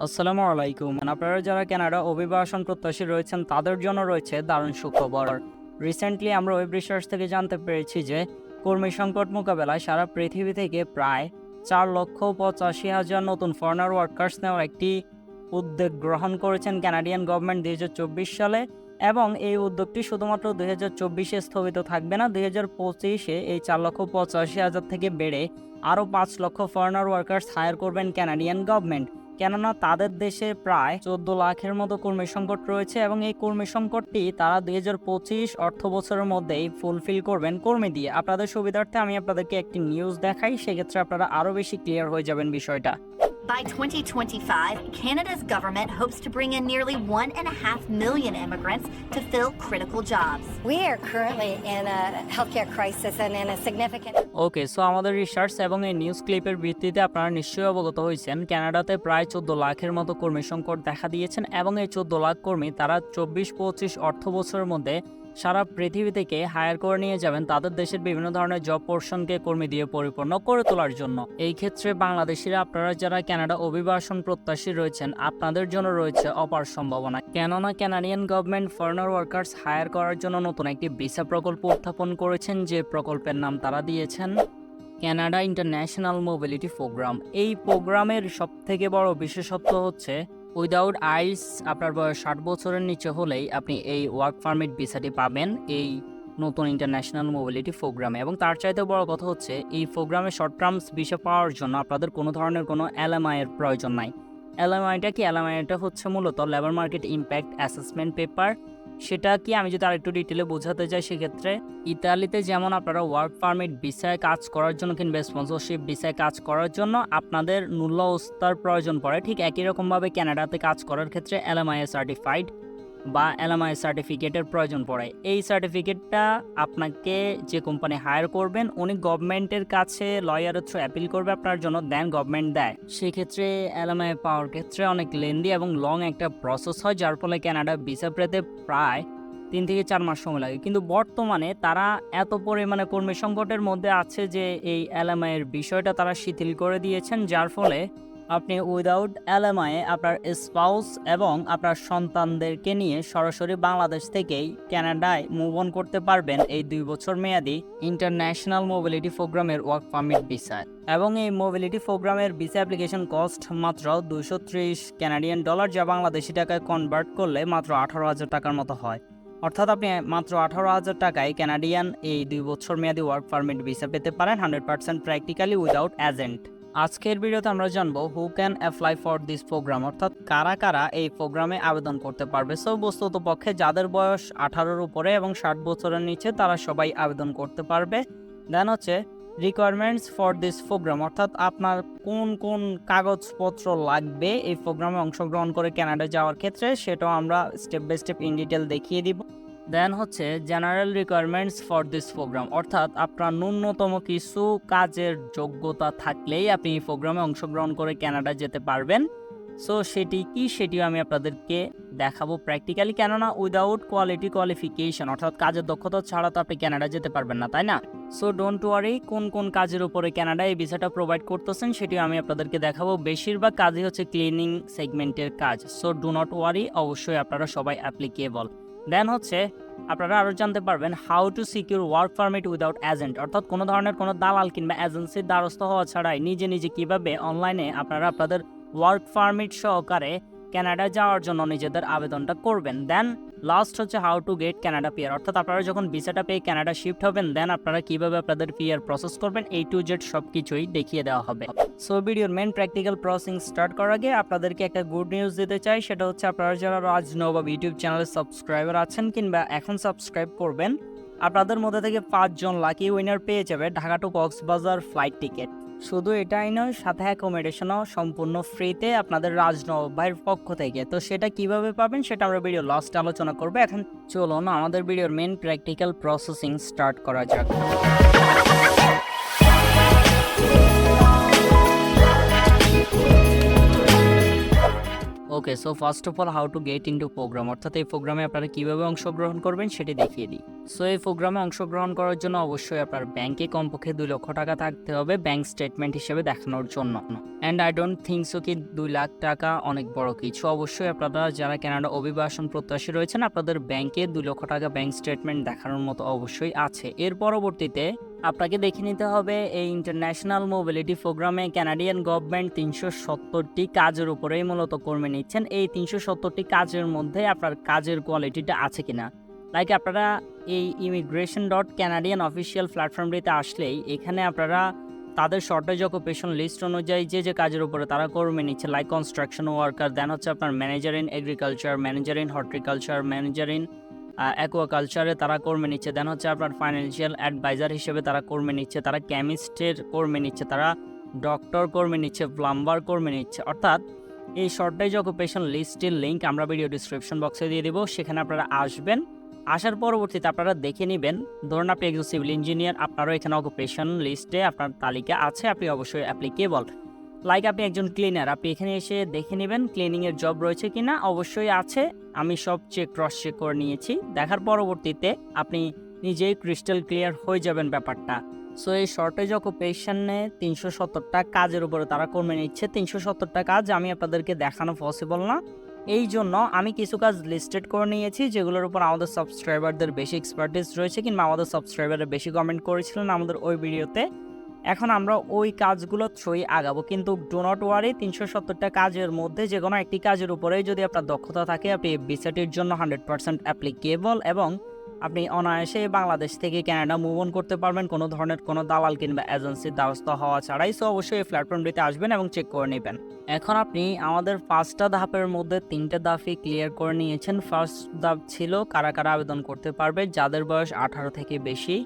আসসালামু আলাইকুম। আপনারা যারা কানাডা অভিবাসন প্রত্যাশী রয়েছেন তাদের জন্য রয়েছে দারুণ সুখবর। রিসেন্টলি আমরা ওয়েব রিসার্চ থেকে জানতে পেরেছি যে কর্মী সংকট মোকাবেলায় সারা পৃথিবী থেকে প্রায় 4,85,000 নতুন ফরেনার ওয়ার্কার্স নেওয়ার একটি উদ্যোগ গ্রহণ করেছেন কানাডিয়ান গভর্নমেন্ট 2024 সালে, এবং এই উদ্যোগটি শুধুমাত্র 2024-এ স্থগিত থাকবে না, 2025-এ এই 4,85,000 থেকে বেড়ে আরও 5 লক্ষ ফরেনার ওয়ার্কার্স হায়ার করবেন কানাডিয়ান গভর্নমেন্ট। কেননা তাদের দেশে প্রায় 14 লাখের মতো কর্মী সংকট রয়েছে এবং এই কর্মী সংকটটি তারা 2025 অর্থ বছরের মধ্যেই ফুলফিল করবেন কর্মী দিয়ে। আপনাদের সুবিধার্থে আমি আপনাদেরকে একটি নিউজ দেখাই, সেক্ষেত্রে আপনারা আরও বেশি ক্লিয়ার হয়ে যাবেন বিষয়টা। By 2025, Canada's government hopes to bring in nearly 1.5 million immigrants to fill critical jobs. We are currently in a healthcare crisis and in a significant... okay, so আমাদের রিসার্চ এবং এই নিউজ ক্লিপের ভিত্তিতে আপনারা নিশ্চয়ই অবগত হয়েছেন কানাডাতে প্রায় 14 লাখের মতো কর্মী সংকট দেখা দিয়েছেন, এবং এই 14 লাখ কর্মী তারা 24-25 অর্থ বছরের মধ্যে সারা পৃথিবী থেকে হায়ার করে নিয়ে যাবেন তাদের দেশের বিভিন্ন ধরনের জব পোর্শনকে কর্মী দিয়ে পরিপূর্ণ করে তোলার জন্য। এই ক্ষেত্রে বাংলাদেশিরা আপনারা যারা কানাডা অভিবাসন প্রত্যাশী রয়েছেন আপনাদের জন্য রয়েছে অপার সম্ভাবনা, কেননা Canadian government foreigner workers hire করার জন্য নতুন একটি ভিসা প্রকল্প উত্থাপন করেছেন, যে প্রকল্পের নাম তারা দিয়েছেন কানাডা ইন্টারন্যাশনাল মোবিলিটি প্রোগ্রাম। এই প্রোগ্রামের সবথেকে বড় বিশেষত্ব হচ্ছে উইদাউট আইস আপনার বয়স 60 বছরের নিচে হলেই আপনি এই ওয়ার্ক পারমিট ভিসাটি পাবেন এই নতুন ইন্টারন্যাশনাল মোবিলিটি প্রোগ্রামে। এবং তার চাইতে বড় কথা হচ্ছে এই প্রোগ্রামে শর্ট টার্মস ভিসা পাওয়ার জন্য আপনাদের কোনো ধরনের কোনো এলএমআই এর প্রয়োজন নাই। এলএমআইটা কি? এলএমআইটা হচ্ছে মূলত labour market impact assessment paper. সেটা কি আমি যদি আরেকটু ডিটেলে বোঝাতে চাই, সেক্ষেত্রে ইতালিতে যেমন আপনারা ওয়ার্ক পারমিট ভিসায় কাজ করার জন্য কিংবা স্পন্সরশিপ ভিসায় কাজ করার জন্য আপনাদের ন্যূল অবস্থার প্রয়োজন পড়ে, ঠিক একই রকমভাবে কানাডাতে কাজ করার ক্ষেত্রে এলএমআই সার্টিফাইড বা এলএমআই সার্টিফিকেটের প্রয়োজন পড়ে। এই সার্টিফিকেটটা আপনাকে যে কোম্পানি হায়ার করবেন উনি গভর্নমেন্টের কাছে লয়ারের থ্রু অ্যাপিল করবে আপনার জন্য, দেন গভর্নমেন্ট দেয়। সেক্ষেত্রে এলএমআই পাওয়ার ক্ষেত্রে অনেক লেন্দি এবং লং একটা প্রসেস হয়, যার ফলে কানাডা ভিসা পেতে প্রায় 3 থেকে 4 মাস সময় লাগে। কিন্তু বর্তমানে তারা এত পরিমাণে কর্মী সংকটের মধ্যে আছে যে এই এলএমআই এর বিষয়টা তারা শিথিল করে দিয়েছেন, যার ফলে আপনি উইদাউট এলএমআই আপনার স্পাউস এবং আপনার সন্তানদেরকে নিয়ে সরাসরি বাংলাদেশ থেকেই কানাডায় মুভ অন করতে পারবেন এই 2 বছর মেয়াদি ইন্টারন্যাশনাল মোবিলিটি প্রোগ্রামের ওয়ার্ক পারমিট ভিসায়। এবং এই মোবিলিটি প্রোগ্রামের ভিসা অ্যাপ্লিকেশন কস্ট মাত্র 230 কানাডিয়ান ডলার, যা বাংলাদেশি টাকায় কনভার্ট করলে মাত্র 18,000 টাকার মতো হয়। অর্থাৎ আপনি মাত্র 18,000 টাকায় কানাডিয়ান এই 2 বছর মেয়াদি ওয়ার্ক পারমিট ভিসা পেতে পারেন 100% প্র্যাকটিক্যালি উইদাউট এজেন্ট। আজকের ভিডিওতে আমরা জানবো who can apply for this programme, অর্থাৎ কারা কারা এই প্রোগ্রামে আবেদন করতে পারবে। সো বস্তুত পক্ষে যাদের বয়স 18-র উপরে এবং 60 বছরের নিচে তারা সবাই আবেদন করতে পারবে। দেন হচ্ছে রিকোয়ারমেন্টস ফর দিস প্রোগ্রাম, অর্থাৎ আপনার কোন কোন কাগজপত্র লাগবে এই প্রোগ্রামে অংশগ্রহণ করে কানাডা যাওয়ার ক্ষেত্রে, সেটাও আমরা step by step in detail দেখিয়ে দিব। দেন হচ্ছে general requirements for this programme, অর্থাৎ আপনার ন্যূনতম কিছু কাজের যোগ্যতা থাকলেই আপনি এই প্রোগ্রামে অংশগ্রহণ করে কানাডা যেতে পারবেন। সো সেটি কি, সেটিও আমি আপনাদেরকে দেখাবো প্র্যাকটিক্যালি, কেননা উইদাউট কোয়ালিটি কোয়ালিফিকেশন অর্থাৎ কাজের দক্ষতা ছাড়া তো আপনি কানাডা যেতে পারবেন না, তাই না? সো ডোন্ট ওয়ারি, কোন কোন কাজের উপরে কানাডা এই ভিসাটা প্রোভাইড করতেছেন সেটিও আমি আপনাদেরকে দেখাবো। বেশিরভাগ কাজই হচ্ছে ক্লিনিং সেগমেন্টের কাজ। সো ডু নট ওয়ারি, অবশ্যই আপনারা সবাই অ্যাপ্লিকেবল। দেন হচ্ছে আপনারা আরও জানতে পারবেন how to secure work permit without agent, অর্থাৎ কোনো ধরনের কোনো দালাল কিংবা এজেন্সির দ্বারস্থ হওয়া ছাড়াই নিজে নিজে কিভাবে অনলাইনে আপনারা আপনাদের ওয়ার্ক পারমিট সহকারে কানাডা যাওয়ার জন্য নিজেদের আবেদনটা করবেন। দেন লাস্ট হচ্ছে how to gate Canada PR, অর্থাৎ আপনারা যখন ভিসাটা পেয়ে কানাডা শিফট হবেন দেন আপনারা কিভাবে আপনাদের পিআর প্রসেস করবেন, A to Z সব কিছুই দেখিয়ে দেওয়া হবে। সো ভিডিওর মেন প্র্যাকটিক্যাল প্রসেসিং স্টার্ট করার আগে আপনাদেরকে একটা গুড নিউজ দিতে চাই, সেটা হচ্ছে আপনারা যারা রাজ নবাব ইউটিউব চ্যানেলের সাবস্ক্রাইবার আছেন কিংবা এখন সাবস্ক্রাইব করবেন, আপনাদের মধ্যে থেকে 5 জন লাকি উইনার পেয়ে যাবে Dhaka to Cox's Bazar flight ticket. শুধু এটাই নয়, সাথে অ্যাকোমোডেশনও সম্পূর্ণ ফ্রিতে আপনাদের রাজনবাব ভাইয়ের পক্ষ থেকে। তো সেটা কিভাবে পাবেন সেটা আমরা ভিডিও লাস্টে আলোচনা করবো। এখন চলুন আমাদের ভিডিওর মেন প্র্যাকটিক্যাল প্রসেসিং স্টার্ট করা যাক। Okay, so first of all how to get into programme, অর্থাৎ এই প্রোগ্রামে আপনারা কীভাবে অংশগ্রহণ করবেন সেটি দেখিয়ে দিই। সো এই প্রোগ্রামে অংশগ্রহণ করার জন্য অবশ্যই আপনার ব্যাংকে কমপক্ষে 2 লক্ষ টাকা থাকতে হবে ব্যাংক স্টেটমেন্ট হিসেবে দেখানোর জন্য। And I don't think so কি 2 লাখ টাকা অনেক বড় কিছু। অবশ্যই আপনারা যারা কানাডা অভিবাসন প্রত্যাশী রয়েছেন আপনাদের ব্যাংকে 2 লক্ষ টাকা ব্যাংক স্টেটমেন্ট দেখানোর মতো অবশ্যই আছে। এর পরবর্তীতে আপনাকে দেখে নিতে হবে এই ইন্টারন্যাশনাল মোবিলিটি প্রোগ্রামে কানাডিয়ান গভর্নমেন্ট 370টি কাজের উপরেই মূলত কর্মী নিচ্ছেন। এই 370টি কাজের মধ্যে আপনার কাজের কোয়ালিটিটা আছে কিনা। লাইক আপনারা এই immigration.canadian অফিসিয়াল প্ল্যাটফর্মটিতে আসলেই এখানে আপনারা তাদের শর্টেজ অকুপেশন লিস্ট অনুযায়ী যে কাজের উপরে তারা কর্মী নিচ্ছে, লাইক কনস্ট্রাকশন ওয়ার্কার, দেন হচ্ছে আপনার manager in agriculture, manager in horticulture, manager in অ্যাকোয়াকালচারে তারা কর্মী নিচ্ছে, দেন হচ্ছে আপনার ফাইন্যান্সিয়াল অ্যাডভাইজার হিসেবে তারা কর্মী নিচ্ছে, তারা কেমিস্টের কর্মী নিচ্ছে, তারা ডক্টর কর্মী নিচ্ছে, প্লাম্বার কর্মী নিচ্ছে। অর্থাৎ এই শর্টেজ অকুপেশন লিস্টের লিঙ্ক আমরা ভিডিও ডিসক্রিপশন বক্সে দিয়ে দেবো, সেখানে আপনারা আসবেন। আসার পরবর্তীতে আপনারা দেখে নেবেন, ধরুন আপনি একজন সিভিল ইঞ্জিনিয়ার, আপনারও এখানে অকুপেশন লিস্টে আপনার তালিকা আছে, আপনি অবশ্যই অ্যাপ্লিকেবল। লাইক আপনি একজন ক্লিনার, আপনি এখানে এসে দেখে নেবেন ক্লিনিংয়ের জব রয়েছে কিনা, অবশ্যই আছে। আমি সব ক্রস চেক করে নিয়েছি। দেখার পরবর্তীতে আপনি নিজেই ক্রিস্টাল ক্লিয়ার হয়ে যাবেন ব্যাপারটা। সো এই শর্টেজ অকুপেশনে 370টা কাজের উপরে তারা কর্মী নিচ্ছে। 370টা কাজ আমি আপনাদেরকে দেখানো পসিবল না, এই জন্য আমি কিছু কাজ লিস্টেড করে নিয়েছি যেগুলোর উপর আমাদের সাবস্ক্রাইবারদের বেশি এক্সপার্টিস রয়েছে, কিংবা আমাদের সাবস্ক্রাইবাররা বেশি কমেন্ট করেছিলেন আমাদের ওই ভিডিওতে। এখন আমরা ওই কাজগুলো থ্রুই আগাবো, কিন্তু ডো নট ওয়ারি, 370টা কাজের মধ্যে যে কোনো একটি কাজের উপরেই যদি আপনার দক্ষতা থাকে আপনি ভিসাটির জন্য 100% অ্যাপ্লিকেবল, এবং আপনি অনায়াসে বাংলাদেশ থেকে কানাডা মুভ অন করতে পারবেন কোনো ধরনের কোনো দালাল কিংবা এজেন্সির দ্বারস্থ হওয়া ছাড়াই। সো অবশ্যই এই প্ল্যাটফর্মটিতে আসবেন এবং চেক করে নেবেন। এখন আপনি আমাদের 5টা ধাপের মধ্যে 3টে ধাপই ক্লিয়ার করে নিয়েছেন। ফার্স্ট ধাপ ছিল কারা কারা আবেদন করতে পারবে, যাদের বয়স 18 থেকে বেশি,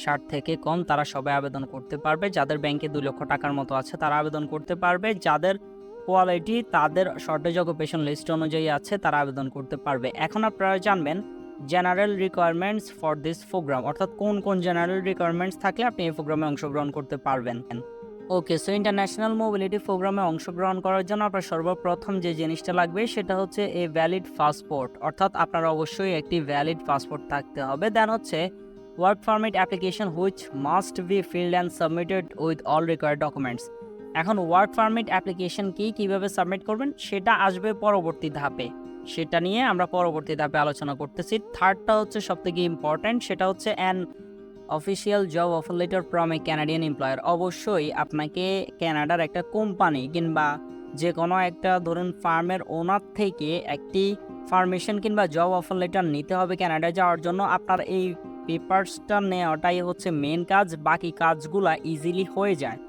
60 থেকে কম তারা সবাই আবেদন করতে পারবে, যাদের ব্যাংকে 2 লক্ষ টাকার মতো আছে তারা আবেদন করতে পারবে, যাদের কোয়ালিটি তাদের শর্টেজ অকুপেশন লিস্ট অনুযায়ী আছে তারা আবেদন করতে পারবে। এখন আপনারা জানবেন general requirements for this programme, অর্থাৎ কোন কোন জেনারেল রিকোয়ারমেন্টস থাকলে আপনি এই প্রোগ্রামে অংশগ্রহণ করতে পারবেন। ওকে, সো ইন্টারন্যাশনাল মোবিলিটি প্রোগ্রামে অংশগ্রহণ করার জন্য আপনার সর্বপ্রথম যে জিনিসটা লাগবে সেটা হচ্ছে এ ভ্যালিড পাসপোর্ট, অর্থাৎ আপনার অবশ্যই একটি ভ্যালিড পাসপোর্ট থাকতে হবে। দেন হচ্ছে work permit application which must be field and submitted with all required documents. এখন ওয়ার্ক পারমিট অ্যাপ্লিকেশন কীভাবে সাবমিট করবেন সেটা আসবে পরবর্তী ধাপে, সেটা নিয়ে আমরা পরবর্তী ধাপে আলোচনা করতেছি। থার্ডটা হচ্ছে সবথেকে ইম্পর্ট্যান্ট, সেটা হচ্ছে an official job offer letter from a Canadian employer. অবশ্যই আপনাকে ক্যানাডার একটা কোম্পানি কিংবা যে কোনো একটা ধরুন ফার্মের ওনার থেকে একটি ফার্মেশন কিংবা জব অফার লেটার নিতে হবে ক্যানাডায় যাওয়ার জন্য। আপনার এই পেপারসটা নেওয়াটাই হচ্ছে মেন কাজ, বাকি কাজগুলা ইজিলি হয়ে যায়।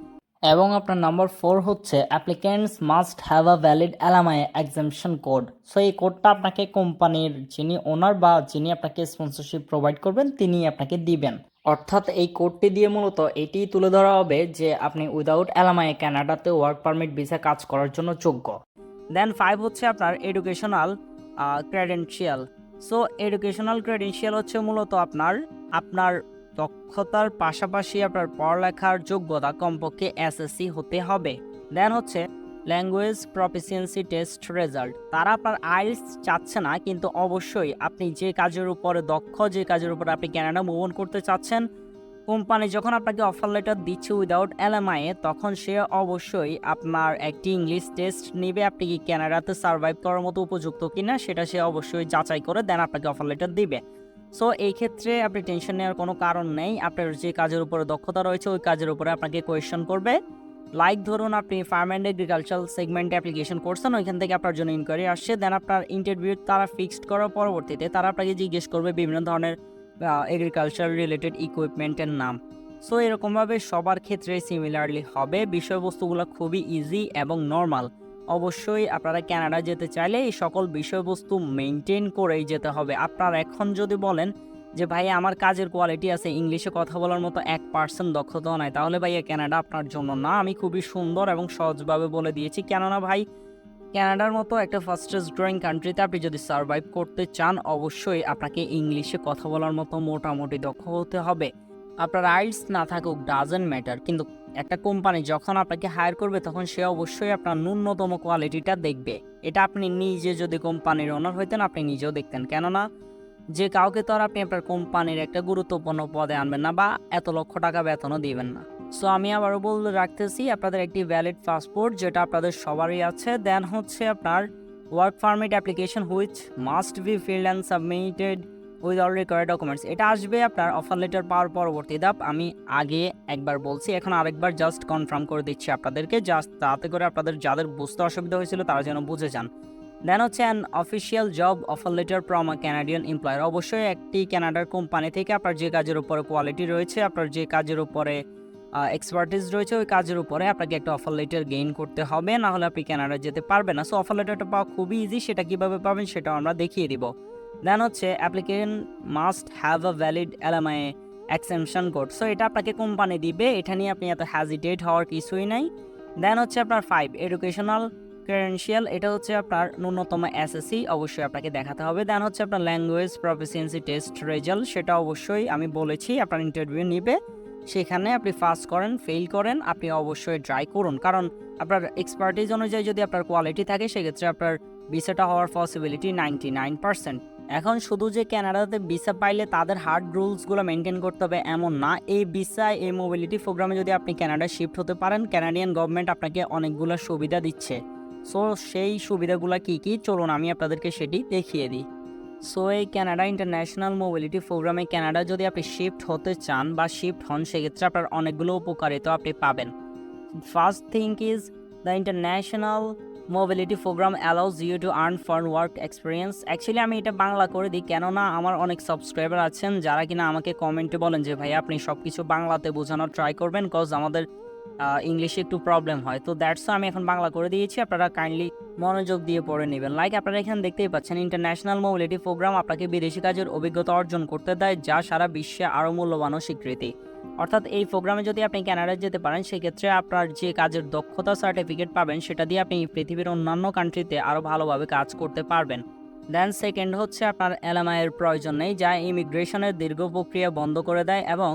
এবং আপনার নাম্বার 4 হচ্ছে applicants must have a valid LMI exemption code. So এই কোডটা আপনাকে কোম্পানির যিনি ওনার বা যিনি আপনাকে স্পন্সরশিপ প্রোভাইড করবেন তিনি আপনাকে দিবেন। অর্থাৎ এই কোডটি দিয়ে মূলত এটি তুলে ধরা হবে যে আপনি উইদাউট এলএমআই কানাডাতে ওয়ার্ক পারমিট ভিসা কাজ করার জন্য যোগ্য। দেন 5 হচ্ছে আপনার educational credential. So educational credential হচ্ছে মূলত আপনার দক্ষতার পাশাপাশি আপনার পড়ালেখার যোগ্যতা কমপক্ষে এসএসসি হতে হবে। দেন হচ্ছে ল্যাঙ্গুয়েজ প্রফিসিয়েন্সি টেস্ট রেজাল্ট। তারা আপনার আইএলটিএস চাচ্ছে না, কিন্তু অবশ্যই আপনি যে কাজের উপরে দক্ষ, যে কাজের উপরে আপনি কানাডা মুভ অন করতে চাচ্ছেন, কোম্পানি যখন আপনাকে অফার লেটার দিচ্ছে উইদাউট এলএমআই তখন সে অবশ্যই আপনার একটি ইংলিশ টেস্ট নেবে, আপনি কি কানাডাতে সার্ভাইভ করার মতো উপযুক্ত কিনা সেটা সে অবশ্যই যাচাই করে দেন আপনাকে অফার লেটার দিবে। সো এই ক্ষেত্রে আপনি টেনশন নেওয়ার কোনো কারণ নেই, আপনার যে কাজের উপরে দক্ষতা রয়েছে ওই কাজের উপরে আপনাকে কোয়েশ্চন করবে। লাইক ধরুন আপনি ফার্ম অ্যান্ড এগ্রিকালচার সেগমেন্টে অ্যাপ্লিকেশন করছেন, ওইখান থেকে আপনার জন্য ইনকোয়ারি আসছে, দেন আপনার ইন্টারভিউ তারা ফিক্সড করার পরবর্তীতে তারা আপনাকে জিজ্ঞেস করবে বিভিন্ন ধরনের এগ্রিকালচার রিলেটেড ইকুইপমেন্টের নাম। সো এরকমভাবে সবার ক্ষেত্রে সিমিলারলি হবে, বিষয়বস্তুগুলো খুবই ইজি এবং নর্মাল। অবশ্যই আপনারা কানাডা যেতে চাইলে এই সকল বিষয়বস্তু মেনটেন করেই যেতে হবে। আপনার এখন যদি বলেন যে ভাই আমার কাজের কোয়ালিটি আছে, ইংলিশে কথা বলার মতো 1% দক্ষতাও নাই, তাহলে ভাইয়া কানাডা আপনার জন্য না। আমি খুবই সুন্দর এবং সহজভাবে বলে দিয়েছি, কেননা ভাই কানাডার মতো একটা ফাস্টেস্ট গ্রোয়িং কান্ট্রিতে আপনি যদি সার্ভাইভ করতে চান অবশ্যই আপনাকে ইংলিশে কথা বলার মতো মোটামুটি দক্ষ হতে হবে। আপনার আইএলটিএস না থাকুক ডাজেন্ট ম্যাটার, কিন্তু একটা কোম্পানি যখন আপনাকে হায়ার করবে তখন সে অবশ্যই আপনার ন্যূনতম কোয়ালিটিটা দেখবে। এটা আপনি নিজে যদি কোম্পানির ওনার হইতেন আপনি নিজেও দেখতেন, কেননা যে কাউকে তো আর আপনি আপনার কোম্পানির একটা গুরুত্বপূর্ণ পদে আনবেন না বা এত লক্ষ টাকা বেতনও দিবেন না। সো আমি আবারও বলে রাখতেছি, আপনাদের একটি ভ্যালিড পাসপোর্ট যেটা আপনাদের সবারই আছে, দেন হচ্ছে আপনার work permit application which must be field and submitted with all required documents. এটা আসবে আপনার অফার লেটার পাওয়ার পরবর্তী ধাপ। আমি আগে একবার বলছি, এখন আরেকবার জাস্ট কনফার্ম করে দিচ্ছি আপনাদেরকে, জাস্ট তাতে করে আপনাদের যাদের বুঝতে অসুবিধা হয়েছিল তারা যেন বুঝে যান। দেন হচ্ছে an official job offer letter from a Canadian employer. অবশ্যই একটি কানাডার কোম্পানি থেকে আপনার যে কাজের উপরে কোয়ালিটি রয়েছে, আপনার যে কাজের উপরে এক্সপার্টিস রয়েছে, ওই কাজের উপরে আপনাকে একটা অফার লেটার গেইন করতে হবে, না হলে আপনি কানাডা যেতে পারবেন না। সো অফার লেটারটা পাওয়া খুবই ইজি, সেটা কীভাবে পাবেন সেটাও আমরা দেখিয়ে দিব। দেন হচ্ছে applicant must have a valid LMI exemption code. So এটা আপনাকে কোম্পানি দিবে, এটা নিয়ে আপনি এত হ্যাজিটেট হওয়ার কিছুই নাই। দেন হচ্ছে আপনার 5 এডুকেশনাল ক্রেডেনশিয়াল, এটা হচ্ছে আপনার ন্যূনতম এসএসসি অবশ্যই আপনাকে দেখাতে হবে। দেন হচ্ছে আপনার ল্যাঙ্গুয়েজ প্রফিসিয়েন্সি টেস্ট রেজাল্ট, সেটা অবশ্যই আমি বলেছি আপনার ইন্টারভিউ নিবে, সেখানে আপনি পাস করেন ফেল করেন আপনি অবশ্যই ট্রাই করুন, কারণ আপনার এক্সপার্টিজ অনুযায়ী যদি আপনার কোয়ালিটি থাকে সেক্ষেত্রে আপনার ভিসাটা হওয়ার পসিবিলিটি 99%। এখন শুধু যে কানাডাতে ভিসা পাইলে তাদের হার্ড রুলসগুলো মেনটেন করতে হবে এমন না। এই ভিসা এই মোবিলিটি প্রোগ্রামে যদি আপনি কানাডায় শিফট হতে পারেন, কানাডিয়ান গভর্নমেন্ট আপনাকে অনেকগুলো সুবিধা দিচ্ছে। সো সেই সুবিধাগুলো কি কি চলুন আমি আপনাদেরকে সেটি দেখিয়ে দিই। সো এই কানাডা ইন্টারন্যাশনাল মোবিলিটি প্রোগ্রামে কানাডা যদি আপনি শিফট হতে চান বা শিফট হন, সেক্ষেত্রে আপনার অনেকগুলো উপকারিতা আপনি পাবেন। First thing is the international mobility programme allows you to earn for work experience. Actually আমি এটা বাংলা করে দিই, কেননা আমার অনেক সাবস্ক্রাইবার আছেন যারা কিনা আমাকে কমেন্টে বলেন যে ভাই আপনি সব কিছু বাংলাতে বোঝানোর ট্রাই করবেন, কজ আমাদের ইংলিশে একটু প্রবলেম হয়। তো দ্যাটস আমি এখন বাংলা করে দিয়েছি, আপনারা কাইন্ডলি মনোযোগ দিয়ে পড়ে নেবেন। লাইক আপনারা এখানে দেখতেই পাচ্ছেন, ইন্টারন্যাশনাল মোবিলিটি প্রোগ্রাম আপনাকে বিদেশি কাজের অভিজ্ঞতা অর্জন করতে দেয়, যা সারা বিশ্বে আরও মূল্যবান ও স্বীকৃতি। অর্থাৎ এই প্রোগ্রামে যদি আপনি কানাডায় যেতে পারেন, সেক্ষেত্রে আপনার যে কাজের দক্ষতা সার্টিফিকেট পাবেন সেটা দিয়ে আপনি পৃথিবীর অন্যান্য কান্ট্রিতে আরও ভালোভাবে কাজ করতে পারবেন। দেন সেকেন্ড হচ্ছে আপনার এলএমআই এর প্রয়োজন নেই, যা ইমিগ্রেশনের দীর্ঘ প্রক্রিয়া বন্ধ করে দেয় এবং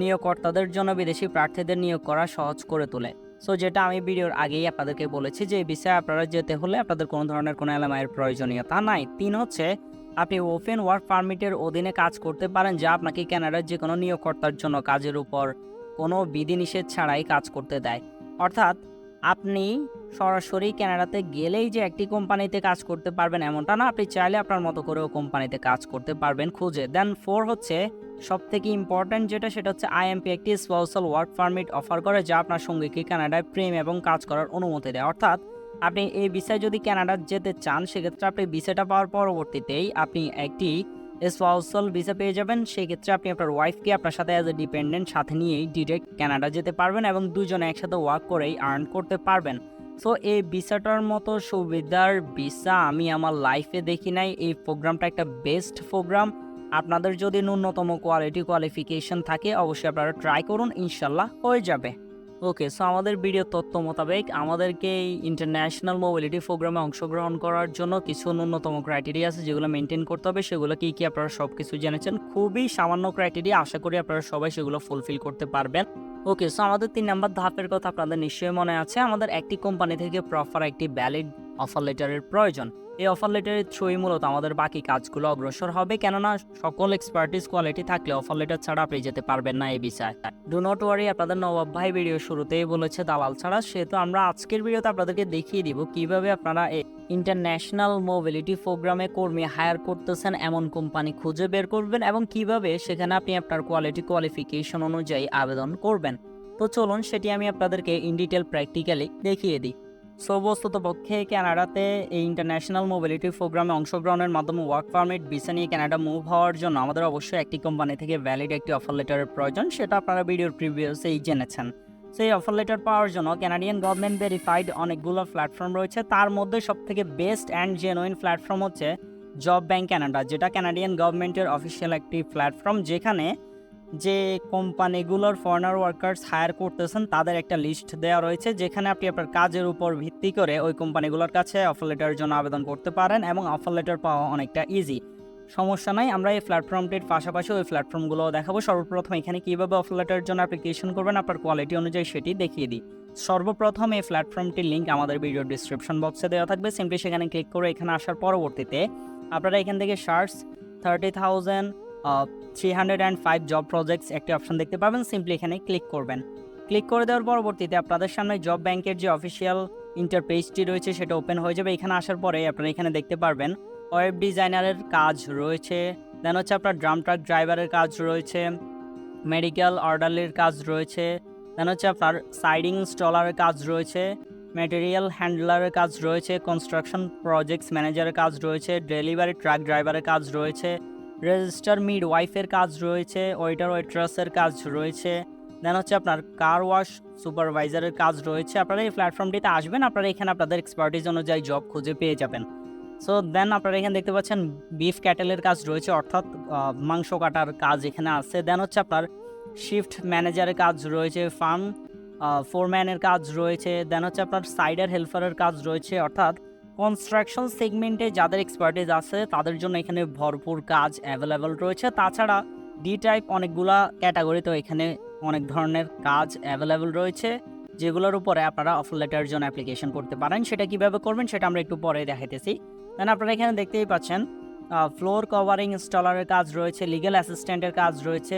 নিয়োগকর্তাদের জন্য বিদেশি প্রার্থীদের নিয়োগ করা সহজ করে তোলে। সো যেটা আমি ভিডিওর আগেই আপনাদেরকে বলেছি যে এই বিষয়ে আপনারা যেতে হলে আপনাদের কোনো ধরনের কোনো এলএমআই এর প্রয়োজনীয়তা নাই। 3 হচ্ছে আপনি ওপেন ওয়ার্ক পারমিটের অধীনে কাজ করতে পারেন, যা আপনাকে কানাডার যে কোনো নিয়োগকর্তার জন্য কাজের উপর কোনো বিধিনিষেধ ছাড়াই কাজ করতে দেয়। অর্থাৎ আপনি সরাসরি কানাডাতে গেলেই যে একটি কোম্পানিতে কাজ করতে পারবেন এমনটা না, আপনি চাইলে আপনার মতো করেও কোম্পানিতে কাজ করতে পারবেন খুঁজে। দেন 4 হচ্ছে সব থেকে ইম্পর্ট্যান্ট যেটা, সেটা হচ্ছে আইএমপি একটি স্পেশাল ওয়ার্ক পারমিট অফার করে, যা আপনার সঙ্গীকে কানাডায় প্রেম এবং কাজ করার অনুমতি দেয়। অর্থাৎ আপনি এই ভিসায় যদি কানাডা যেতে চান, সেক্ষেত্রে আপনি ভিসাটা পাওয়ার পরবর্তীতেই আপনি একটি স্পেশাল ভিসা পেয়ে যাবেন। সেক্ষেত্রে আপনি আপনার ওয়াইফকে আপনার সাথে অ্যাজ এ ডিপেন্ডেন্ট সাথে নিয়েই ডিরেক্ট কানাডা যেতে পারবেন এবং দুজনে একসাথে ওয়ার্ক করেই আর্ন করতে পারবেন। সো এই ভিসাটার মতো সুবিধার ভিসা আমি আমার লাইফে দেখি নাই। এই প্রোগ্রামটা একটা বেস্ট প্রোগ্রাম। আপনাদের যদি ন্যূনতম কোয়ালিফিকেশন থাকে অবশ্যই আপনারা ট্রাই করুন, ইনশাল্লাহ হয়ে যাবে। ওকে, সো আমাদের ভিডিও তথ্য মোতাবেক আমাদেরকে এই ইন্টারন্যাশনাল মোবিলিটি প্রোগ্রামে অংশগ্রহণ করার জন্য কিছু ন্যূনতম ক্রাইটেরিয়া আছে যেগুলো মেনটেন করতে হবে। সেগুলো কি কি আপনারা সব কিছু জেনেছেন, খুবই সামান্য ক্রাইটেরিয়া, আশা করি আপনারা সবাই সেগুলো ফুলফিল করতে পারবেন। ওকে, সো আমাদের 3 নাম্বার ধাপের কথা আপনাদের নিশ্চয়ই মনে আছে। আমাদের একটি কোম্পানি থেকে প্রপার একটি ভ্যালিড অফার লেটারের প্রয়োজন। এই অফার লেটারের থ্রুই মূলত আমাদের বাকি কাজগুলো অগ্রসর হবে, কেননা সকল এক্সপার্টিস কোয়ালিটি থাকলে অফার লেটার ছাড়া আপনি যেতে পারবেন না এই বিষয়ে। ডু নট ওয়ারি, আপনাদের নবাব ভাই ভিডিও শুরুতেই বলেছে দালাল ছাড়া, সেহেতু আমরা আজকের ভিডিওতে আপনাদেরকে দেখিয়ে দিব কিভাবে আপনারা এই ইন্টারন্যাশনাল মোবিলিটি প্রোগ্রামে কর্মী হায়ার করতেছেন এমন কোম্পানি খুঁজে বের করবেন এবং কিভাবে সেখানে আপনি আপনার কোয়ালিফিকেশন অনুযায়ী আবেদন করবেন। তো চলুন সেটি আমি আপনাদেরকে ইন ডিটেল প্র্যাকটিক্যালি দেখিয়ে দিই। সো বস্তুত পক্ষে কানাডাতে এই ইন্টারন্যাশনাল মোবিলিটি প্রোগ্রামে অংশগ্রহণের মাধ্যমে ওয়ার্ক পারমিট ভিসা নিয়ে কানাডা মুভ হওয়ার জন্য আমাদের অবশ্যই একটি কোম্পানি থেকে ভ্যালিড একটি অফার লেটারের প্রয়োজন, সেটা আপনারা ভিডিওর প্রিভিয়াসেই জেনেছেন। সেই অফার লেটার পাওয়ার জন্য কানাডিয়ান গভর্নমেন্ট ভেরিফাইড অনেকগুলো প্ল্যাটফর্ম রয়েছে, তার মধ্যে সবথেকে বেস্ট অ্যান্ড জেনুইন প্ল্যাটফর্ম হচ্ছে জব ব্যাংক কানাডা, যেটা কানাডিয়ান গভর্নমেন্টের অফিসিয়াল একটি প্ল্যাটফর্ম, যেখানে যে কোম্পানিগুলোর ফরেনার ওয়ার্কার্স হায়ার করতেছেন তাদের একটা লিস্ট দেওয়া রয়েছে, যেখানে আপনি আপনার কাজের উপর ভিত্তি করে ওই কোম্পানিগুলোর কাছে অফার লেটারের জন্য আবেদন করতে পারেন এবং অফার লেটার পাওয়া অনেকটা ইজি। সমস্যা নাই, আমরা এই প্ল্যাটফর্মটির পাশাপাশি ওই প্ল্যাটফর্মগুলোও দেখাবো। সর্বপ্রথম এখানে কীভাবে অফার লেটারের জন্য অ্যাপ্লিকেশন করবেন আপনার কোয়ালিটি অনুযায়ী সেটি দেখিয়ে দিই। সর্বপ্রথম এই প্ল্যাটফর্মটির লিঙ্ক আমাদের ভিডিও ডিসক্রিপশন বক্সে দেওয়া থাকবে। সিম্পলি সেখানে ক্লিক করে এখানে আসার পরবর্তীতে আপনারা এখান থেকে সার্চ 30,305 জব প্রজেক্টস একটি অপশন দেখতে পাবেন। সিম্পলি এখানে ক্লিক করবেন। ক্লিক করে দেওয়ার পরবর্তীতে আপনাদের সামনে জব ব্যাংকের যে অফিসিয়াল ইন্টারপেজটি রয়েছে সেটা ওপেন হয়ে যাবে। এখানে আসার পরে আপনারা এখানে দেখতে পারবেন ওয়েব ডিজাইনারের কাজ রয়েছে, দেন হচ্ছে আপনার ড্রাম ট্রাক ড্রাইভারের কাজ রয়েছে, মেডিকেল অর্ডারলির কাজ রয়েছে, দেন হচ্ছে আপনার সাইডিং ইনস্টলারের কাজ রয়েছে, ম্যাটেরিয়াল হ্যান্ডলারের কাজ রয়েছে, কনস্ট্রাকশন প্রজেক্টস ম্যানেজারের কাজ রয়েছে, ডেলিভারি ট্রাক ড্রাইভারের কাজ রয়েছে, রেজিস্টার মিড ওয়াইফের কাজ রয়েছে, ওয়েটার ওয়েট্রেসের কাজ রয়েছে, দেন হচ্ছে আপনার কার ওয়াশ সুপারভাইজারের কাজ রয়েছে। আপনারা এই প্ল্যাটফর্মটিতে আসবেন, আপনারা এখানে আপনাদের এক্সপার্টিজ অনুযায়ী জব খুঁজে পেয়ে যাবেন। সো দেন আপনারা এখানে দেখতে পাচ্ছেন বিফ ক্যাটেলের কাজ রয়েছে, অর্থাৎ মাংস কাটার কাজ এখানে আছে। দেন হচ্ছে আপনার শিফট ম্যানেজারের কাজ রয়েছে, ফার্ম ফোরম্যানের কাজ রয়েছে, দেন হচ্ছে আপনার সাইডার হেল্পারের কাজ রয়েছে, অর্থাৎ কনস্ট্রাকশন সেগমেন্টে যাদের এক্সপার্টিজ আছে তাদের জন্য এখানে ভরপুর কাজ অ্যাভেলেবেল রয়েছে। তাছাড়া ডি টাইপ অনেকগুলা ক্যাটাগরিতেও এখানে অনেক ধরনের কাজ অ্যাভেলেবেল রয়েছে, যেগুলোর উপরে আপনারা অফার লেটারের জন্য অ্যাপ্লিকেশন করতে পারেন। সেটা কিভাবে করবেন সেটা আমরা একটু পরে দেখাইতেছি। দেন আপনারা এখানে দেখতেই পাচ্ছেন ফ্লোর কভারিং ইনস্টলারের কাজ রয়েছে, লিগ্যাল অ্যাসিস্ট্যান্টের কাজ রয়েছে,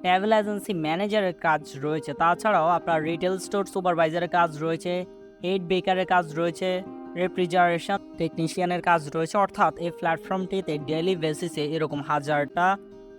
ট্রাভেল এজেন্সি ম্যানেজারের কাজ রয়েছে, তাছাড়াও আপনার রিটেল স্টোর সুপারভাইজারের কাজ রয়েছে, হেড বেকারের কাজ রয়েছে, রেফ্রিজারেশন টেকনিশিয়ানের কাজ রয়েছে। অর্থাৎ এই প্ল্যাটফর্মটিতে ডেইলি বেসিসে এরকম হাজারটা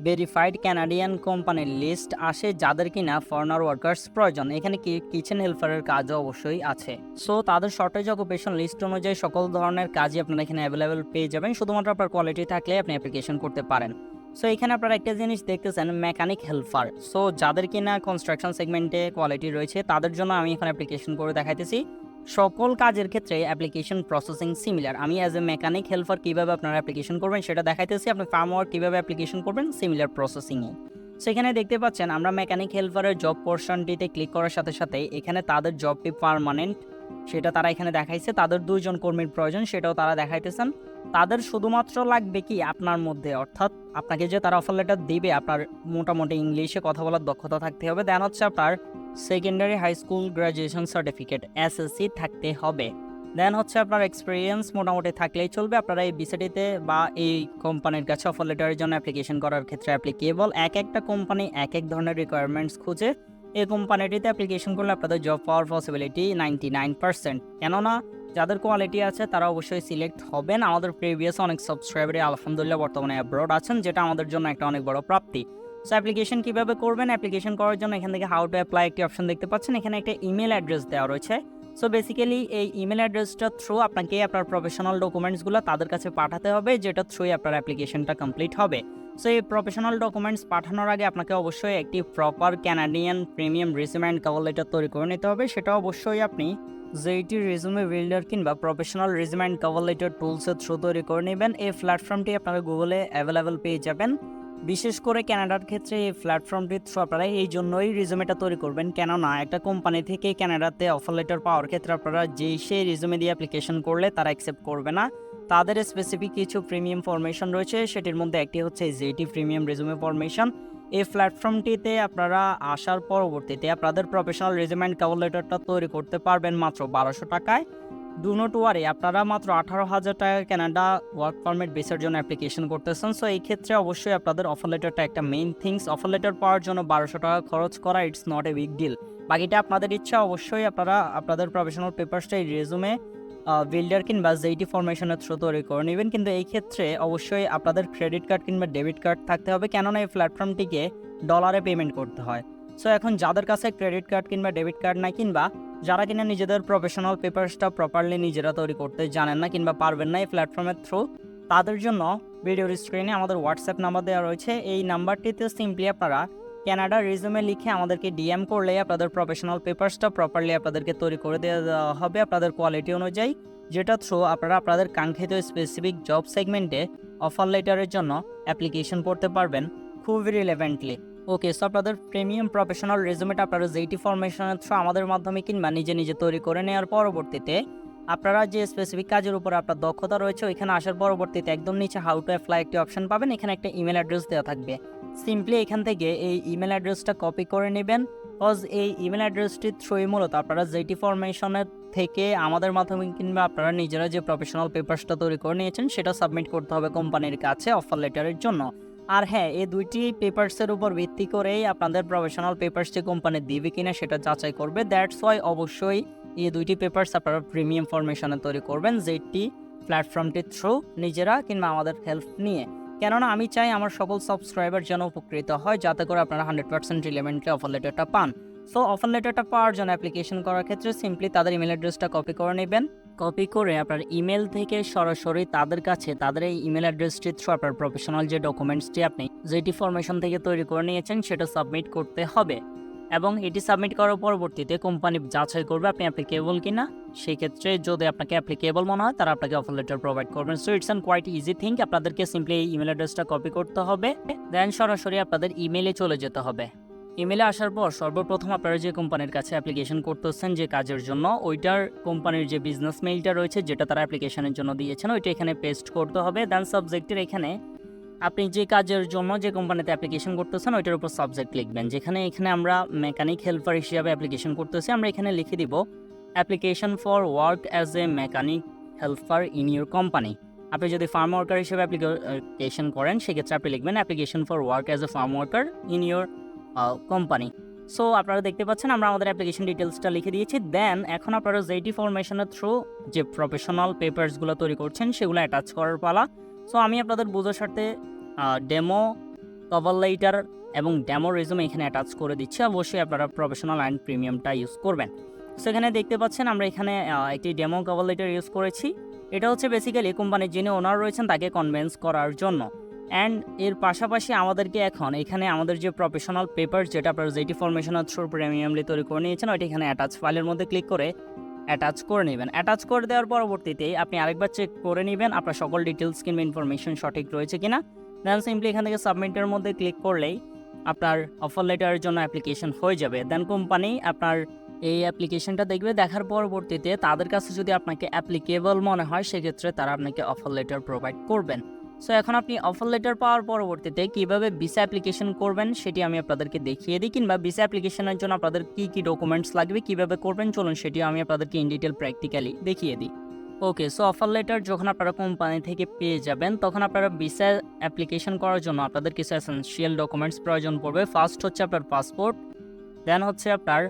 ভেরিফাইড ক্যানাডিয়ান কোম্পানির লিস্ট আসে যাদের কিনা ফরেনার ওয়ার্কার্স প্রয়োজন। এখানে কিচেন হেল্পারের কাজও অবশ্যই আছে। সো তাদের শর্টেজ অকুপেশন লিস্ট অনুযায়ী সকল ধরনের কাজই আপনারা এখানে অ্যাভেলেবেল পেয়ে যাবেন, শুধুমাত্র আপনার কোয়ালিটি থাকলে আপনি অ্যাপ্লিকেশন করতে পারেন। সো এখানে আপনারা একটা জিনিস দেখতেছেন মেকানিক হেল্পার। সো যাদের কিনা কনস্ট্রাকশন সেগমেন্টে কোয়ালিটি রয়েছে তাদের জন্য আমি এখানে অ্যাপ্লিকেশন করে দেখাইতেছি। সকল কাজের ক্ষেত্রে অ্যাপ্লিকেশন প্রসেসিং সিমিলার। আমি অ্যাজ এ মেকানিক হেল্পার কীভাবে আপনারা অ্যাপ্লিকেশন করবেন সেটা দেখাইতেছি, আপনি ফার্ম ওয়ার্ক কীভাবে অ্যাপ্লিকেশন করবেন সিমিলার প্রসেসিংয়ে। সেখানে দেখতে পাচ্ছেন আমরা মেকানিক হেল্পারের জব পোর্শনটিতে ক্লিক করার সাথে সাথে এখানে তাদের জবটি পার্মানেন্ট সেটা তারা এখানে দেখাইছে, তাদের 2 জন কর্মীর প্রয়োজন সেটাও তারা দেখাইতেছেন। তাদের শুধুমাত্র লাগবে কি আপনার মধ্যে, অর্থাৎ আপনাকে যে তারা অফার লেটার দিবে আপনার মোটামুটি ইংলিশে কথা বলার দক্ষতা থাকতে হবে। দেন হচ্ছে আপনার secondary high school graduation certificate SSC থাকতে হবে। দেন হচ্ছে আপনার এক্সপিরিয়েন্স মোটামুটি থাকলেই চলবে। আপনারা এই বিসিটিতে বা এই কোম্পানির কাছে অফার লেটারের জন্য অ্যাপ্লিকেশন করার ক্ষেত্রে অ্যাপ্লিকেবল। এক একটা কোম্পানি এক এক ধরনের রিকোয়ারমেন্টস খুঁজে। এই কোম্পানিটিতে অ্যাপ্লিকেশন করলে আপনাদের জব পাওয়ার পসিবিলিটি 99%। কেননা যাদের কোয়ালিটি আছে তারা অবশ্যই সিলেক্ট হবেন। আমাদের প্রিভিয়াস অনেক সাবস্ক্রাইবারই আলহামদুলিল্লাহ বর্তমানে অ্যাব্রড আছেন, যেটা আমাদের জন্য একটা অনেক বড় প্রাপ্তি। সো অ্যাপ্লিকেশন কীভাবে করবেন, অ্যাপ্লিকেশন করার জন্য এখান থেকে হাউ টু অ্যাপ্লাই একটি অপশন দেখতে পাচ্ছেন। এখানে একটা ইমেল অ্যাড্রেস দেওয়া রয়েছে। সো বেসিক্যালি এই ইমেল অ্যাড্রেসটা থ্রু আপনাকে আপনার প্রফেশনাল ডকুমেন্টসগুলো তাদের কাছে পাঠাতে হবে, যেটা থ্রুই আপনার অ্যাপ্লিকেশনটা কমপ্লিট হবে। সো এই প্রফেশনাল ডকুমেন্টস পাঠানোর আগে আপনাকে অবশ্যই একটি proper Canadian premium resume and cover letter তৈরি করে নিতে হবে। সেটা অবশ্যই আপনি যেটি রেজুমে বিল্ডার কিংবা professional resume and cover letter টুলসের থ্রু তৈরি করে নেবেন। এই প্ল্যাটফর্মটি আপনারা গুগলে অ্যাভেলেবেল পেয়ে যাবেন। বিশেষ করে ক্যানাডার ক্ষেত্রে এই প্ল্যাটফর্মটির থ্রু আপনারা এই জন্যই রেজুমেটা তৈরি করবেন, কেননা একটা কোম্পানি থেকে ক্যানাডাতে অফার লেটার পাওয়ার ক্ষেত্রে আপনারা সেই রেজুমে দিয়ে অ্যাপ্লিকেশন করলে তারা অ্যাকসেপ্ট করবে না। তাদের স্পেসিফিক কিছু প্রিমিয়াম ফরমেশন রয়েছে, সেটির মধ্যে একটি হচ্ছে যেটি প্রিমিয়াম রেজুমে ফরমেশন। এই প্ল্যাটফর্মটিতে আপনারা আসার পরবর্তীতে আপনাদের প্রফেশনাল রেজুমে অ্যান্ড কভার লেটারটা তৈরি করতে পারবেন মাত্র 1200 টাকায়। ডু নট ওয়ারি, আপনারা মাত্র 18,000 টাকা কানাডা ওয়ার্ক পারমিট বেসের জন্য অ্যাপ্লিকেশন করতেছেন। সো এই ক্ষেত্রে অবশ্যই আপনাদের অফার লেটারটা একটা মেইন থিংস। অফার লেটার পাওয়ার জন্য 1200 টাকা খরচ করা it's not a big deal. বাকিটা আপনাদের ইচ্ছা। অবশ্যই আপনারা আপনাদের প্রফেশনাল পেপারসটা এই রেজুমে বিল্ডার কিংবা যেইটি ফরমেশনের থ্রু তৈরি করে নেবেন, কিন্তু এই ক্ষেত্রে অবশ্যই আপনাদের ক্রেডিট কার্ড কিংবা ডেবিট কার্ড থাকতে হবে, কেননা এই প্ল্যাটফর্মটিকে ডলারে পেমেন্ট করতে হয়। সো এখন যাদের কাছে ক্রেডিট কার্ড কিংবা ডেবিট কার্ড নাই, কিংবা যারা কিনা নিজেদের প্রফেশনাল পেপারসটা প্রপারলি নিজেরা তৈরি করতে জানেন না কিংবা পারবেন না এই প্ল্যাটফর্মের থ্রু, তাদের জন্য ভিডিওর স্ক্রিনে আমাদের হোয়াটসঅ্যাপ নাম্বার দেওয়া রয়েছে। এই নাম্বারটিতে সিম্পলি আপনারা ক্যানাডা রেজুমে লিখে আমাদেরকে ডিএম করলে আপনাদের প্রফেশনাল পেপারসটা প্রপারলি আপনাদেরকে তৈরি করে দেওয়া হবে আপনাদের কোয়ালিটি অনুযায়ী, যেটা থ্রু আপনারা আপনাদের কাঙ্ক্ষিত স্পেসিফিক জব সেগমেন্টে অফার লেটারের জন্য অ্যাপ্লিকেশন করতে পারবেন খুবই রিলেভেন্টলি। ওকে, সো আপনাদের প্রিমিয়াম প্রফেশনাল রেজুমেটা আপনারা যেইটি ফরমেশনের থ্রু আমাদের মাধ্যমে কিংবা নিজে নিজে তৈরি করে নেওয়ার পরবর্তীতে আপনারা যে স্পেসিফিক কাজের উপর আপনার দক্ষতা রয়েছে ওইখানে আসার পরবর্তীতে একদম নিচে হাউ টু অ্যাপ্লাই একটি অপশন পাবেন, এখানে একটা ইমেল অ্যাড্রেস দেওয়া থাকবে। সিম্পলি এখান থেকে এই ইমেল অ্যাড্রেসটা কপি করে নেবেন, কজ এই ইমেল অ্যাড্রেসটির থ্রুই মূলত আপনারা জেটি ফরমেশনের থেকে আমাদের মাধ্যমে কিংবা আপনারা নিজেরা যে প্রফেশনাল পেপারসটা তৈরি করে নিয়েছেন সেটা সাবমিট করতে হবে কোম্পানির কাছে অফার লেটারের জন্য। আর হ্যাঁ, এই দুইটি পেপারসের উপর ভিত্তি করেই আপনাদের প্রফেশনাল পেপারস যে কোম্পানি দিবে কিনা সেটা যাচাই করবে। দ্যাটস ওয়াই অবশ্যই এই দুইটি পেপারস আপনারা প্রিমিয়াম ফরমেশনে তৈরি করবেন, যেটি প্ল্যাটফর্মটির থ্রু নিজেরা কিংবা আমাদের হেল্প নিয়ে। কেননা আমি চাই আমার সকল সাবস্ক্রাইবার যেন উপকৃত হয়, যাতে করে আপনারা 100% রিলেভেন্টলি অফার লেটারটা পান। সো অফার লেটারটা পাওয়ার জন্য অ্যাপ্লিকেশন করার ক্ষেত্রে সিম্পলি তাদের ইমেল অ্যাড্রেসটা কপি করে নেবেন। কপি করে আপনার ইমেল থেকে সরাসরি তাদের কাছে তাদের এই ইমেল অ্যাড্রেসটির থ্রু আপনার প্রফেশনাল যে ডকুমেন্টসটি আপনি যেটি ফরমেশন থেকে তৈরি করে নিয়েছেন সেটা সাবমিট করতে হবে। এবং এটি সাবমিট করার পরবর্তীতে কোম্পানি যাচাই করবে আপনি অ্যাপ্লিকেবল কিনা। সেই ক্ষেত্রে যদি আপনাকে অ্যাপ্লিকেবল মনে হয় তারা আপনাকে অফার লেটার প্রোভাইড করবেন। So it's an quite easy thing. আপনাদেরকে সিম্পলি এই ইমেল অ্যাড্রেসটা কপি করতে হবে, দেন সরাসরি আপনাদের ইমেলে চলে যেতে হবে। ইমেলে আসার পর সর্বপ্রথম আপনারা যে কোম্পানির কাছে অ্যাপ্লিকেশন করতেছেন যে কাজের জন্য, ওইটার কোম্পানির যে বিজনেস মেইলটা রয়েছে যেটা তারা অ্যাপ্লিকেশনের জন্য দিয়েছেন ওইটা এখানে পেস্ট করতে হবে। দেন সাবজেক্টের এখানে আপনি যে কাজের জন্য যে কোম্পানিতে অ্যাপ্লিকেশন করতেছেন ওইটার উপর সাবজেক্ট লিখবেন। এখানে আমরা মেকানিক হেল্পার হিসেবে অ্যাপ্লিকেশন করতেছি, আমরা এখানে লিখে দিব application for work as a mechanic helper in your company. আপনি যদি ফার্ম ওয়ার্কার হিসেবে অ্যাপ্লিকেশন করেন সেক্ষেত্রে আপনি লিখবেন application for work as a farm worker in your company. So আপনারা দেখতে পাচ্ছেন আমরা আমাদের অ্যাপ্লিকেশন ডিটেলসটা লিখে দিয়েছি। দেন এখন আপনারা জেটি ফরমেশনের থ্রু যে প্রফেশনাল পেপারসগুলো তৈরি করছেন সেগুলো অ্যাটাচ করার পালা। সো আমি আপনাদের বোঝার স্বার্থে ডেমো কভার লেটার এবং ডেমো রেজুমে এখানে অ্যাটাচ করে দিচ্ছি। অবশ্যই আপনারা প্রফেশনাল অ্যান্ড প্রিমিয়ামটা ইউজ করবেন। সো এখানে দেখতে পাচ্ছেন আমরা এখানে একটি ডেমো কভার লেটার ইউজ করেছি। এটা হচ্ছে বেসিক্যালি কোম্পানির যিনি ওনার রয়েছেন তাকে কনভিন্স করার জন্য। অ্যান্ড এর পাশাপাশি আমাদেরকে এখন এখানে আমাদের যে প্রফেশনাল পেপার যেটা আপনারা জেটি ফরমেশনের থ্রু প্রিমিয়ামলি তৈরি করে নিয়েছেন ওইটা এখানে অ্যাটাচ ফাইলের মধ্যে ক্লিক করে অ্যাটাচ করে নেবেন। অ্যাটাচ করে দেওয়ার পরবর্তীতে আপনি আরেকবার চেক করে নেবেন আপনার সকল ডিটেলস কিংবা ইনফরমেশন সঠিক রয়েছে কিনা। দেন সিম্পলি এখান থেকে সাবমিটের মধ্যে ক্লিক করলেই আপনার অফার লেটারের জন্য অ্যাপ্লিকেশন হয়ে যাবে। দেন কোম্পানি আপনার এই অ্যাপ্লিকেশনটা দেখবে, দেখার পরবর্তীতে তাদের কাছে যদি আপনাকে অ্যাপ্লিকেবল মনে হয় সেক্ষেত্রে তারা আপনাকে অফার লেটার প্রোভাইড করবেন। সো এখন আপনি অফার লেটার পাওয়ার পরবর্তীতে কীভাবে ভিসা অ্যাপ্লিকেশন করবেন সেটি আমি আপনাদেরকে দেখিয়ে দিই, কিংবা ভিসা অ্যাপ্লিকেশনের জন্য আপনাদের কী ডকুমেন্টস লাগবে কীভাবে করবেন চলুন সেটি আমি আপনাদেরকে ইন ডিটেল প্র্যাকটিক্যালি দেখিয়ে দিই। ওকে, সো অফার লেটার যখন আপনারা কোম্পানি থেকে পেয়ে যাবেন তখন আপনারা ভিসা অ্যাপ্লিকেশন করার জন্য আপনাদের কিছু এসেনশিয়াল ডকুমেন্টস প্রয়োজন পড়বে। ফার্স্ট হচ্ছে আপনার পাসপোর্ট, দেন হচ্ছে আপনার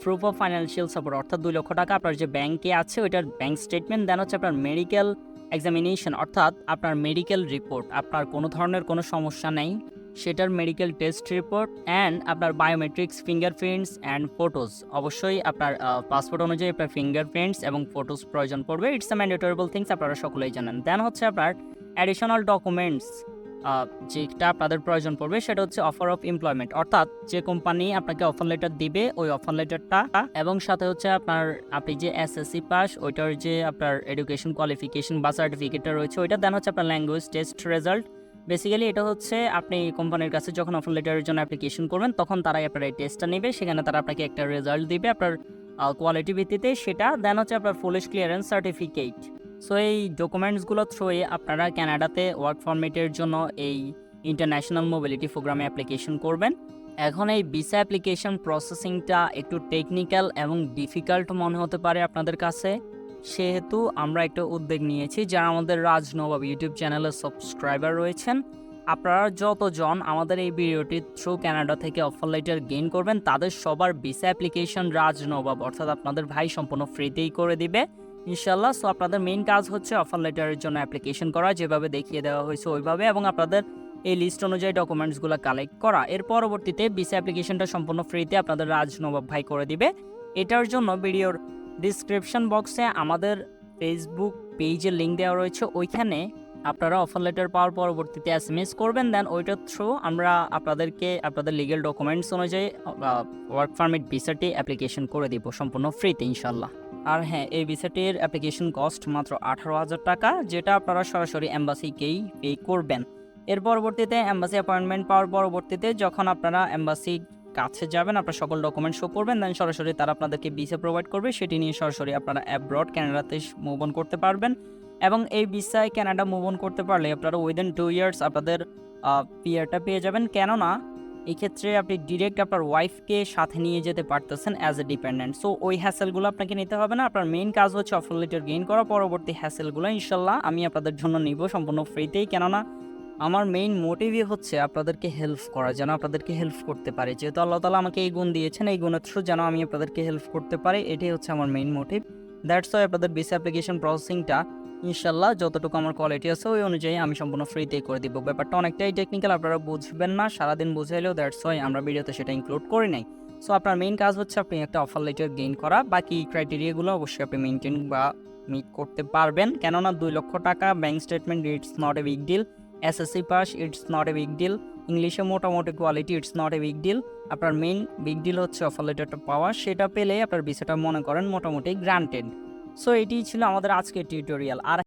প্রুফ অফ ফাইন্যান্সিয়াল সাপোর্ট অর্থাৎ 2 লক্ষ টাকা আপনার যে ব্যাংকে আছে ওইটার ব্যাংক স্টেটমেন্ট, দেন হচ্ছে আপনার মেডিকেল এক্সামিনেশন অর্থাৎ আপনার মেডিকেল রিপোর্ট, আপনার কোনো ধরনের কোনো সমস্যা নেই সেটার মেডিকেল টেস্ট রিপোর্ট, অ্যান্ড আপনার বায়োমেট্রিক্স ফিঙ্গারপ্রিন্টস অ্যান্ড ফটোস। অবশ্যই আপনার পাসপোর্ট অনুযায়ী আপনার ফিঙ্গারপ্রিন্টস এবং ফটোস প্রয়োজন পড়বে। ইটস আ ম্যান্ডেটরেবল থিংস, আপনারা সকলেই জানেন। দেন হচ্ছে আপনার অ্যাডিশনাল ডকুমেন্টস যেটা আপনাদের প্রয়োজন পড়বে সেটা হচ্ছে অফার অফ এমপ্লয়মেন্ট অর্থাৎ যে কোম্পানি আপনাকে অফার লেটার দিবে ওই অফার লেটারটা, এবং সাথে হচ্ছে আপনি যে এসএসসি পাস ওইটার যে আপনার এডুকেশন কোয়ালিফিকেশন বা সার্টিফিকেটটা রয়েছে ওইটা, দেন হচ্ছে আপনার ল্যাঙ্গুয়েজ টেস্ট রেজাল্ট। বেসিক্যালি এটা হচ্ছে আপনি কোম্পানির কাছে যখন অফার লেটারের জন্য অ্যাপ্লিকেশন করবেন তখন তারাই আপনার এই টেস্টটা নেবে, সেখানে তারা আপনাকে একটা রেজাল্ট দিবে আপনার কোয়ালিটি ভিত্তিতে সেটা, দেন হচ্ছে আপনার পুলিশ ক্লিয়ারেন্স সার্টিফিকেট। সো এই ডকুমেন্টসগুলো থ্রুয়ে আপনারা কানাডাতে ওয়ার্ক পারমিটের জন্য এই ইন্টারন্যাশনাল মোবিলিটি প্রোগ্রামে অ্যাপ্লিকেশন করবেন। এখন এই ভিসা অ্যাপ্লিকেশন প্রসেসিংটা একটু টেকনিক্যাল এবং ডিফিকাল্ট মনে হতে পারে আপনাদের কাছে, সেহেতু আমরা একটা উদ্যোগ নিয়েছি। যারা আমাদের রাজনবাব ইউটিউব চ্যানেলের সাবস্ক্রাইবার রয়েছেন আপনারা যতজন আমাদের এই ভিডিওটির থ্রু কানাডা থেকে অফার লেটার গেইন করবেন তাদের সবার ভিসা অ্যাপ্লিকেশন রাজনবাব অর্থাৎ আপনাদের ভাই সম্পূর্ণ ফ্রিতেই করে দিবে ইনশাল্লাহ। সো আপনাদের মেইন কাজ হচ্ছে অফার লেটারের জন্য অ্যাপ্লিকেশন করা যেভাবে দেখিয়ে দেওয়া হয়েছে ওইভাবে, এবং আপনাদের এই লিস্ট অনুযায়ী ডকুমেন্টসগুলো কালেক্ট করা। এর পরবর্তীতে ভিসা অ্যাপ্লিকেশনটা সম্পূর্ণ ফ্রিতে আপনাদের রাজনবাব ভাই করে দিবে। এটার জন্য ভিডিওর ডিসক্রিপশন বক্সে আমাদের ফেসবুক পেজের লিঙ্ক দেওয়া রয়েছে, ওইখানে আপনারা অফার লেটার পাওয়ার পরবর্তীতে SMS করবেন, দেন ওইটার থ্রু আমরা আপনাদেরকে আপনাদের লিগ্যাল ডকুমেন্টস অনুযায়ী ওয়ার্ক পারমিট ভিসাটি অ্যাপ্লিকেশন করে দিব সম্পূর্ণ ফ্রিতে ইনশাল্লাহ। আর হ্যাঁ, এই ভিসাটির অ্যাপ্লিকেশন কস্ট মাত্র 18,000 টাকা, যেটা আপনারা সরাসরি এম্বাসিকেই পে করবেন। এর পরবর্তীতে এম্বাসি অ্যাপয়েন্টমেন্ট পাওয়ার পরবর্তীতে যখন আপনারা এম্বাসি কাছে যাবেন, আপনার সকল ডকুমেন্ট শো করবেন, দেন সরাসরি তারা আপনাদেরকে ভিসা প্রোভাইড করবে, সেটি নিয়ে সরাসরি আপনারা অ্যাব্রড কানাডাতে মুভ অন করতে পারবেন। এবং এই ভিসায় কানাডা মুভ অন করতে পারলে আপনারা উইদিন 2 ইয়ার্স আপনাদের পিআরটা পেয়ে যাবেন। কেননা এই ক্ষেত্রে আপনি ডিরেক্ট আপনার ওয়াইফকে সাথে নিয়ে যেতে পারতেছেন অ্যাজ এ ডিপেন্ডেন্ট। সো ওই হ্যাসেলগুলো আপনাকে নিতে হবে না, আপনার মেইন কাজ হচ্ছে অফার লেটার গেইন করা। পরবর্তী হ্যাসেলগুলো ইনশাল্লাহ আমি আপনাদের জন্য নিব সম্পূর্ণ ফ্রিতেই, কেননা আমার মেইন মোটিভই হচ্ছে আপনাদেরকে হেল্প করা, যেন আপনাদেরকে হেল্প করতে পারে। যেহেতু আল্লাহ তাআলা আমাকে এই গুণ দিয়েছেন, এই গুণের থ্রু যেন আমি আপনাদেরকে হেল্প করতে পারি, এটাই হচ্ছে আমার মেইন মোটিভ। দ্যাটস ওয়াই আপনাদের ভিসা অ্যাপ্লিকেশন প্রসেসিংটা ইনশাল্লাহ যতটুকু আমার কোয়ালিটি আছে ওই অনুযায়ী আমি সম্পূর্ণ ফ্রিতেই করে দিব। ব্যাপারটা অনেকটাই টেকনিক্যাল, আপনারা বুঝবেন না, সারাদিন বুঝাইলেও, দ্যাটস ওয়াই আমরা ভিডিওতে সেটা ইনক্লুড করি নাই। সো আপনার মেইন কাজ হচ্ছে আপনি একটা অফার লেটার গেইন করা, বাকি ক্রাইটেরিয়াগুলো অবশ্যই আপনি মেনটেন বা মিট করতে পারবেন। কেননা 2 লক্ষ টাকা bank statement, it's not a big deal. SSC pass, it's not a big deal. ইংলিশে মোটামুটি quality, it's not a big deal. আপনার মেইন বিগ ডিল হচ্ছে অফার লেটারটা পাওয়া, সেটা পেলে আপনার ভিসাটা মনে করেন মোটামুটি গ্রান্টেড। সো এটি ছিল আমাদের আজকের টিউটোরিয়াল। আর